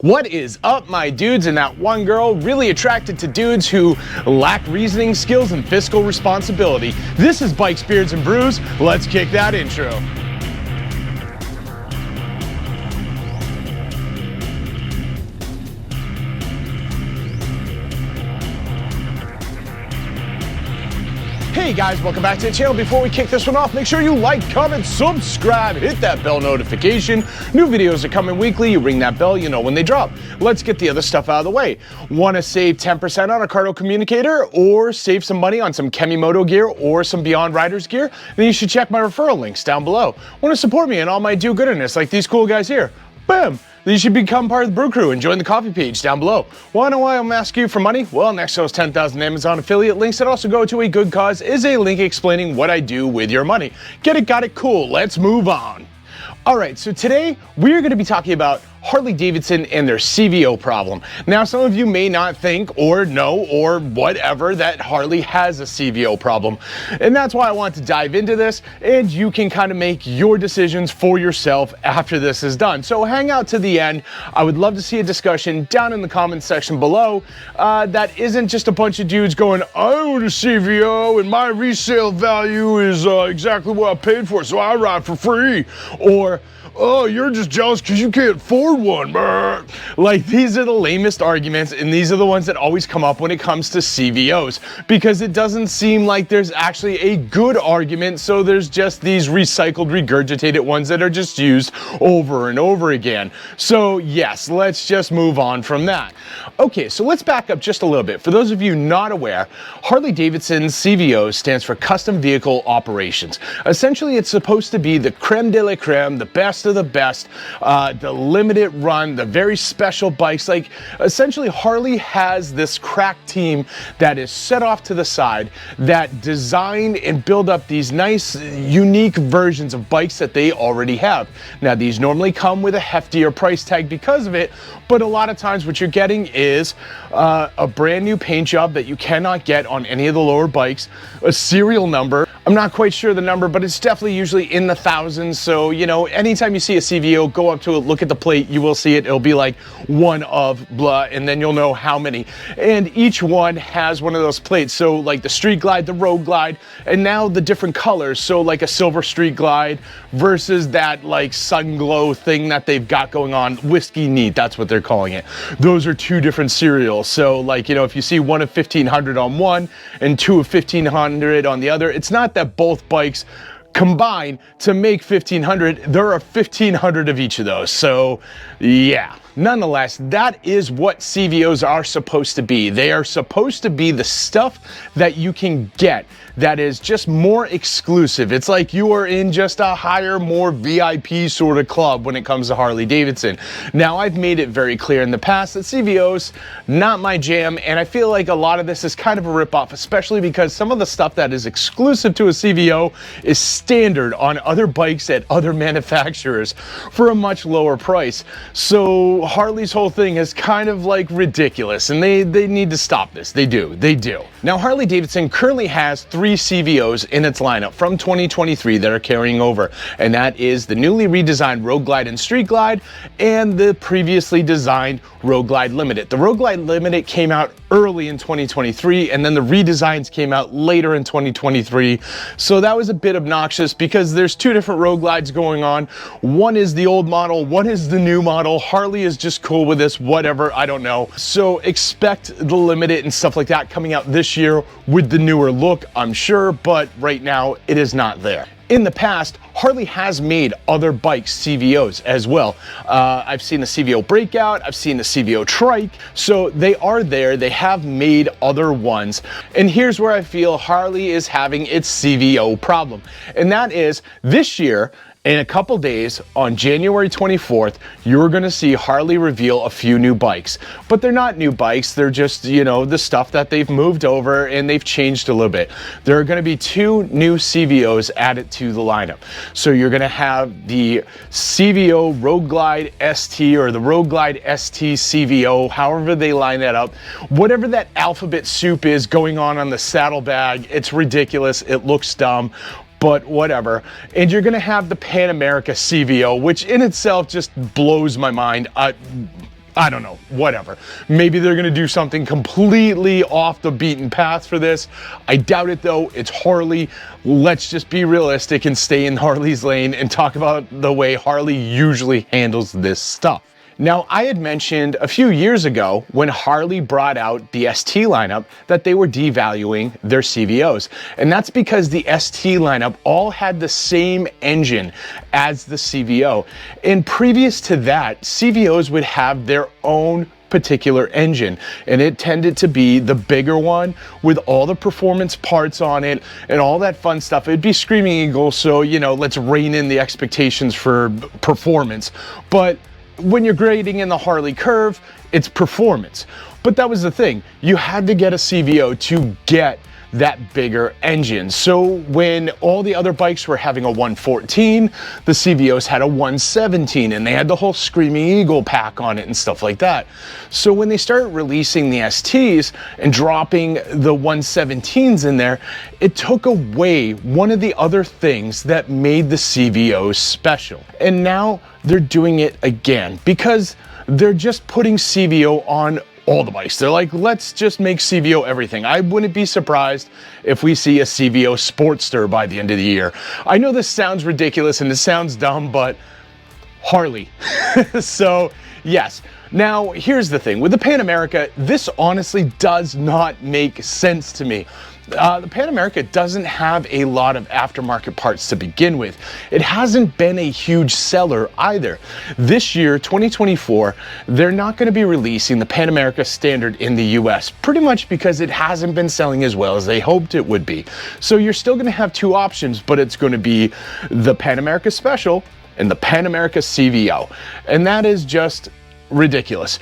What is up, my dudes and that one girl really attracted to dudes who lack reasoning skills and fiscal responsibility? This is Bikes, Beards, and Brews. Let's kick that intro. Hey guys, welcome back to the channel. Before we kick this one off, make sure you like, comment, subscribe, hit that bell notification. New videos are coming weekly. You ring that bell, you know when they drop. Let's get the other stuff out of the way. Want to save 10% on a Cardo communicator or save some money on some Kemimoto gear or some Beyond Riders gear? Then you should check my referral links down below. Want to support me and all my do-gooderness like these cool guys here? Bam! Then you should become part of the Brew Crew and join the coffee page down below. Want to know why I'm asking you for money? Well, next to those 10,000 Amazon affiliate links that also go to a good cause is a link explaining what I do with your money. Get it, got it, cool. Let's move on. All right, so today we're going to be talking about Harley Davidson and their CVO problem. Now, some of you may not think or know or whatever that Harley has a CVO problem. And that's why I want to dive into this, and you can kind of make your decisions for yourself after this is done. So hang out to the end. I would love to see a discussion down in the comments section below that isn't just a bunch of dudes going, I own a CVO and my resale value is exactly what I paid for, so I ride for free. Or, oh, you're just jealous because you can't afford one. Like, these are the lamest arguments, and these are the ones that always come up when it comes to CVOs, because it doesn't seem like there's actually a good argument, so there's just these recycled, regurgitated ones that are just used over and over again. So yes, let's just move on from that. Okay, so let's back up just a little bit. For those of you not aware, Harley Davidson CVO stands for Custom Vehicle Operations. Essentially, it's supposed to be the creme de la creme, the best of the best, the limited run, the very special bikes. Like, essentially Harley has this crack team that is set off to the side that design and build up these nice unique versions of bikes that they already have. Now, these normally come with a heftier price tag because of it, but a lot of times what you're getting is a brand new paint job that you cannot get on any of the lower bikes, a serial number. I'm not quite sure the number, but it's definitely usually in the thousands. So, you know, anytime you see a CVO, go up to it, look at the plate, you will see it. It'll be like one of blah, and then you'll know how many. And each one has one of those plates. So like the Street Glide, the Road Glide, and now the different colors. So like a Silver Street Glide versus that like Sun Glow thing that they've got going on. Whiskey Neat, that's what they're calling it. Those are two different cereals. So like, you know, if you see one of 1500 on one and two of 1500 on the other, it's not that both bikes combine to make 1500. There are 1500 of each of those. So yeah, nonetheless, that is what CVOs are supposed to be. They are supposed to be the stuff that you can get that is just more exclusive. It's like you are in just a higher, more VIP sort of club when it comes to Harley Davidson. Now, I've made it very clear in the past that CVOs, not my jam, and I feel like a lot of this is kind of a ripoff, especially because some of the stuff that is exclusive to a CVO is standard on other bikes at other manufacturers for a much lower price. So Harley's whole thing is kind of like ridiculous, and they need to stop this. They do. Now, Harley Davidson currently has 3 CVOs in its lineup from 2023 that are carrying over, and that is the newly redesigned Road Glide and Street Glide and the previously designed Road Glide Limited. The Road Glide Limited came out early in 2023, and then the redesigns came out later in 2023. So that was a bit obnoxious because there's 2 different Road Glides going on. One is the old model, one is the new model. Harley is just cool with this, whatever, I don't know. So expect the Limited and stuff like that coming out this year with the newer look, I'm sure, but right now it is not there. In the past, Harley has made other bikes CVOs as well. I've seen the CVO Breakout, I've seen the CVO Trike, so they are there, they have made other ones. And here's where I feel Harley is having its CVO problem. And that is, this year, in a couple days, on January 24th, you're gonna see Harley reveal a few new bikes. But they're not new bikes, they're just, you know, the stuff that they've moved over and they've changed a little bit. There are gonna be 2 new CVOs added to the lineup. So you're gonna have the CVO Road Glide ST or the Road Glide ST CVO, however they line that up. Whatever that alphabet soup is going on the saddlebag, it's ridiculous, it looks dumb, but whatever. And you're gonna have the Pan America CVO, which in itself just blows my mind. I don't know, whatever. Maybe they're gonna do something completely off the beaten path for this. I doubt it though, it's Harley. Let's just be realistic and stay in Harley's lane and talk about the way Harley usually handles this stuff. Now, I had mentioned a few years ago when Harley brought out the ST lineup that they were devaluing their CVOs. And that's because the ST lineup all had the same engine as the CVO. And previous to that, CVOs would have their own particular engine, and it tended to be the bigger one with all the performance parts on it and all that fun stuff. It'd be Screaming Eagle, so let's rein in the expectations for performance. But when you're grading in the Harley curve, it's performance. But that was the thing, you had to get a CVO to get that bigger engine. So when all the other bikes were having a 114, the CVOs had a 117, and they had the whole Screaming Eagle pack on it and stuff like that. So when they started releasing the STs and dropping the 117s in there, it took away one of the other things that made the CVOs special. And now they're doing it again because they're just putting CVO on all the bikes. They're like, let's just make CVO everything. I wouldn't be surprised if we see a CVO Sportster by the end of the year. I know this sounds ridiculous and it sounds dumb, but Harley. So yes. Now, here's the thing. With the Pan America, this honestly does not make sense to me. The Pan America doesn't have a lot of aftermarket parts to begin with. It hasn't been a huge seller either. This year, 2024, they're not going to be releasing the Pan America Standard in the US, pretty much because it hasn't been selling as well as they hoped it would be. So you're still going to have two options, but it's going to be the Pan America Special and the Pan America CVO. And that is just ridiculous.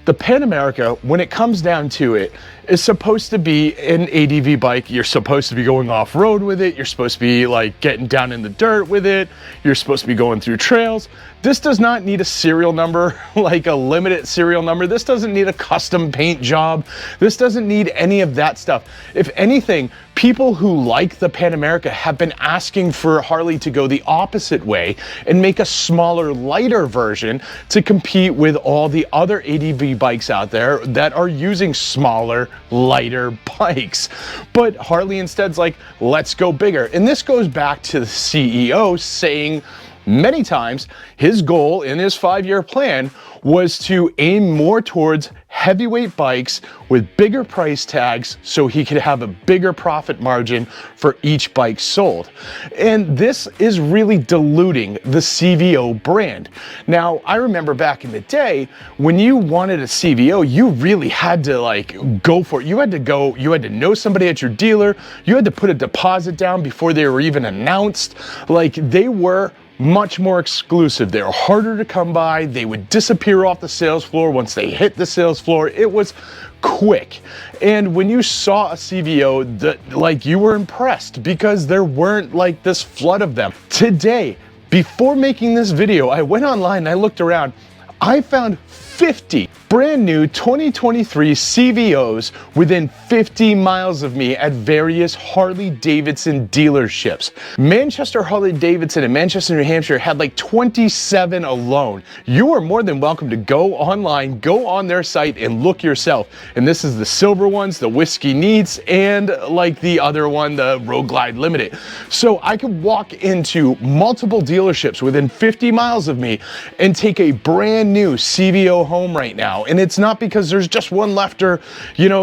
The Pan America, when it comes down to it, is supposed to be an ADV bike. You're supposed to be going off-road with it. You're supposed to be like getting down in the dirt with it. You're supposed to be going through trails. This does not need a serial number, like a limited serial number. This doesn't need a custom paint job. This doesn't need any of that stuff. If anything, people who like the Pan America have been asking for Harley to go the opposite way and make a smaller, lighter version to compete with all the other ADV bikes out there that are using smaller, lighter bikes. But Harley instead's like, let's go bigger. And this goes back to the CEO saying many times his goal in his 5-year plan was to aim more towards heavyweight bikes with bigger price tags so he could have a bigger profit margin for each bike sold. And this is really diluting the CVO brand. Now, I remember back in the day when you wanted a CVO, you really had to like go for it. You had to know somebody at your dealer. You had to put a deposit down before they were even announced. Like, they were much more exclusive. They were harder to come by. They would disappear off the sales floor once they hit the sales floor. It was quick. And when you saw a CVO, that like you were impressed because there weren't like this flood of them. Today, before making this video, I went online and I looked around. I found 50 brand new 2023 CVOs within 50 miles of me at various Harley Davidson dealerships. Manchester Harley Davidson and Manchester, New Hampshire had like 27 alone. You are more than welcome to go online, go on their site and look yourself. And this is the silver ones, the Whiskey Neats, and like the other one, the Road Glide Limited. So I could walk into multiple dealerships within 50 miles of me and take a brand new CVO home right now. And it's not because there's just one left or,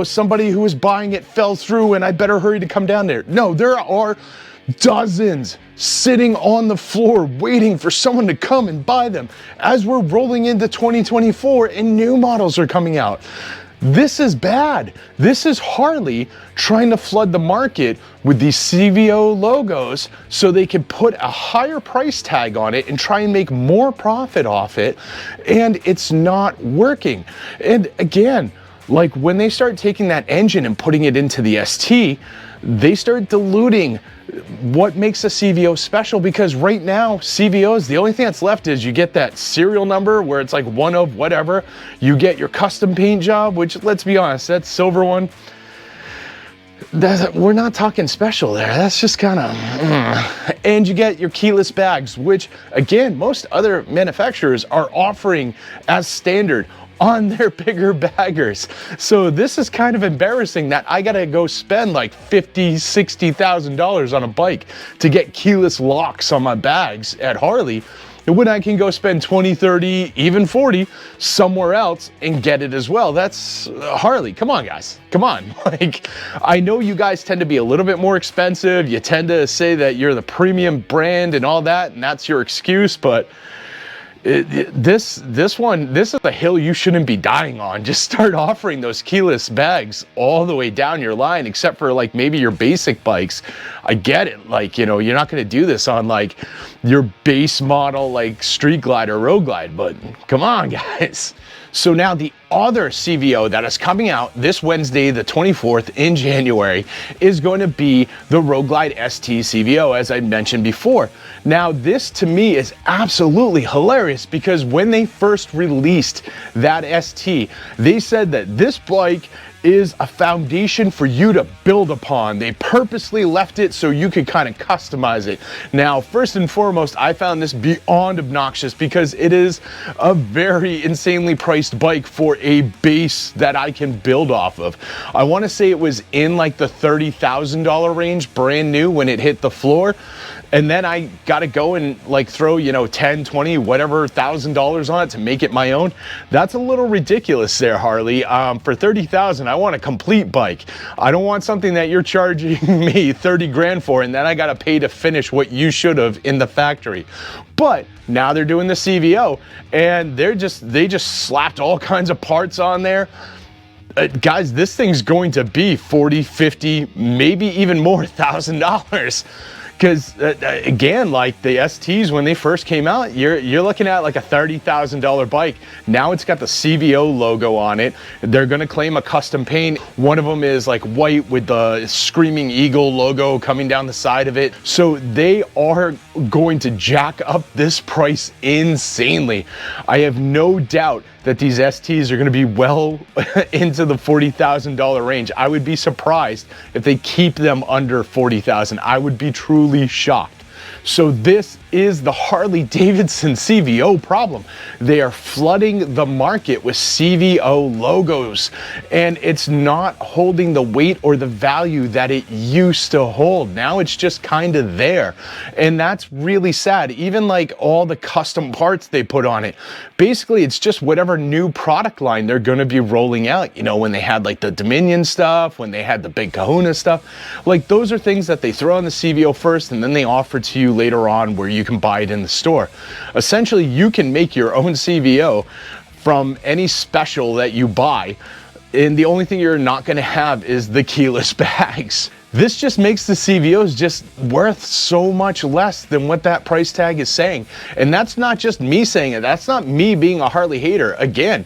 somebody who was buying it fell through and I better hurry to come down there. No, there are dozens sitting on the floor waiting for someone to come and buy them as we're rolling into 2024 and new models are coming out. This is bad. This is Harley trying to flood the market with these CVO logos so they can put a higher price tag on it and try and make more profit off it. And it's not working. And again, like when they start taking that engine and putting it into the ST, they start diluting what makes a CVO special, because right now CVOs, the only thing that's left is you get that serial number where it's like one of whatever, you get your custom paint job, which, let's be honest, that silver one, we're not talking special there. That's just kind of and you get your keyless bags, which again most other manufacturers are offering as standard on their bigger baggers. So this is kind of embarrassing that I gotta go spend like $50,000-$60,000 on a bike to get keyless locks on my bags at Harley, when I can go spend 20, 30, even 40 somewhere else and get it as well. That's Harley. Come on, guys. Come on. Like, I know you guys tend to be a little bit more expensive. You tend to say that you're the premium brand and all that, and that's your excuse, but this is a hill you shouldn't be dying on. Just start offering those keyless bags all the way down your line, except for like maybe your basic bikes. I get it, like, you know, you're not going to do this on like your base model like Street Glide or Road Glide, but come on, guys. So now the other CVO that is coming out this Wednesday, the 24th in January, is going to be the Road Glide ST CVO, as I mentioned before. Now, this to me is absolutely hilarious because when they first released that ST, they said that this bike is a foundation for you to build upon. They purposely left it so you could kind of customize it. Now, first and foremost, I found this beyond obnoxious because it is a very insanely priced bike for a base that I can build off of. I want to say it was in like the $30,000 range, brand new when it hit the floor. And then I got to go and like throw, you know, 10, 20, whatever $1,000 on it to make it my own. That's a little ridiculous there, Harley. For 30,000, I want a complete bike. I don't want something that you're charging me 30 grand for, and then I got to pay to finish what you should have in the factory. But now they're doing the CVO, and they just slapped all kinds of parts on there. Guys, this thing's going to be 40, 50, maybe even more $1,000. Because again, like the STs, when they first came out, you're looking at like a $30,000 bike. Now it's got the CVO logo on it. They're going to claim a custom paint. One of them is like white with the Screaming Eagle logo coming down the side of it. So they are going to jack up this price insanely. I have no doubt that these STs are going to be well into the $40,000 range. I would be surprised if they keep them under $40,000. I would be truly shocked. So this is the Harley Davidson CVO problem. They are flooding the market with CVO logos, and it's not holding the weight or the value that it used to hold. Now it's just kind of there, and that's really sad. Even like all the custom parts they put on it, basically it's just whatever new product line they're going to be rolling out. You know, when they had like the Dominion stuff, when they had the Big Kahuna stuff, like those are things that they throw on the CVO first, and then they offer to you later on where you can buy it in the store. Essentially, you can make your own CVO from any special that you buy, and the only thing you're not going to have is the keyless bags. This just makes the CVOs just worth so much less than what that price tag is saying. And that's not just me saying it. That's not me being a Harley hater. Again,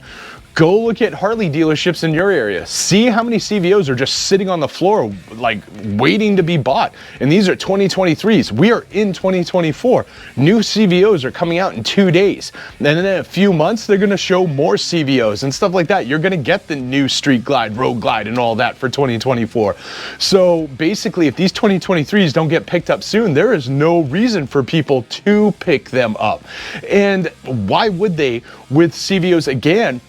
go look at Harley dealerships in your area. See how many CVOs are just sitting on the floor, like waiting to be bought. And these are 2023s. We are in 2024. New CVOs are coming out in 2 days. And then in a few months, they're gonna show more CVOs and stuff like that. You're gonna get the new Street Glide, Road Glide, and all that for 2024. So basically, if these 2023s don't get picked up soon, there is no reason for people to pick them up. And why would they with CVOs? Again,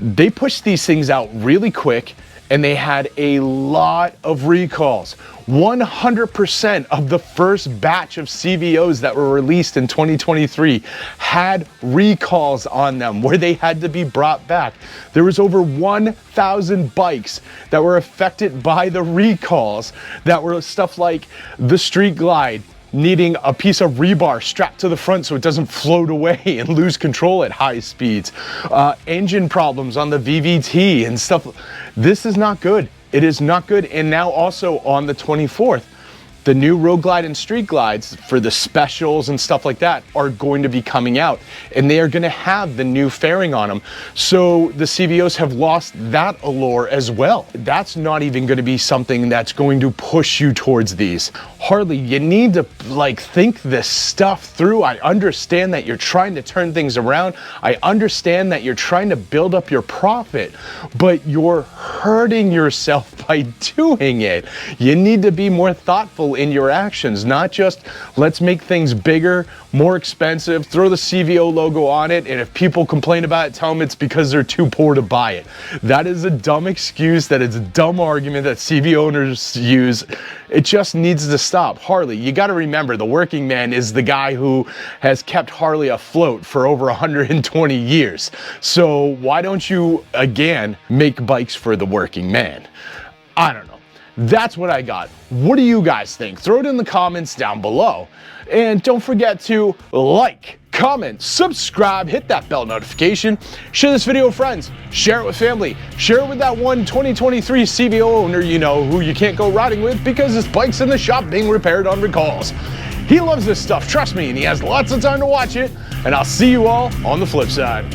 they pushed these things out really quick, and they had a lot of recalls. 100% of the first batch of CVOs that were released in 2023 had recalls on them where they had to be brought back. There was over 1,000 bikes that were affected by the recalls that were stuff like the Street Glide needing a piece of rebar strapped to the front so it doesn't float away and lose control at high speeds. Engine problems on the VVT and stuff. This is not good. It is not good. And now also on the 24th, the new Road Glide and Street Glides for the specials and stuff like that are going to be coming out, and they are going to have the new fairing on them. So the CVOs have lost that allure as well. That's not even going to be something that's going to push you towards these. Harley, you need to like think this stuff through. I understand that you're trying to turn things around. I understand that you're trying to build up your profit, but you're hurting yourself by doing it. You need to be more thoughtful in your actions, not just let's make things bigger, more expensive, throw the CVO logo on it, and if people complain about it, tell them it's because they're too poor to buy it. That is a dumb excuse, that is a dumb argument that CVO owners use. It just needs to stop. Harley, you got to remember, the working man is the guy who has kept Harley afloat for over 120 years. So why don't you, again, make bikes for the working man? I don't know. That's what I got. What do you guys think? Throw it in the comments down below. And don't forget to like, comment, subscribe, hit that bell notification, share this video with friends, share it with family, share it with that one 2023 CVO owner you know who you can't go riding with because his bike's in the shop being repaired on recalls. He loves this stuff, trust me, and he has lots of time to watch it, and I'll see you all on the flip side.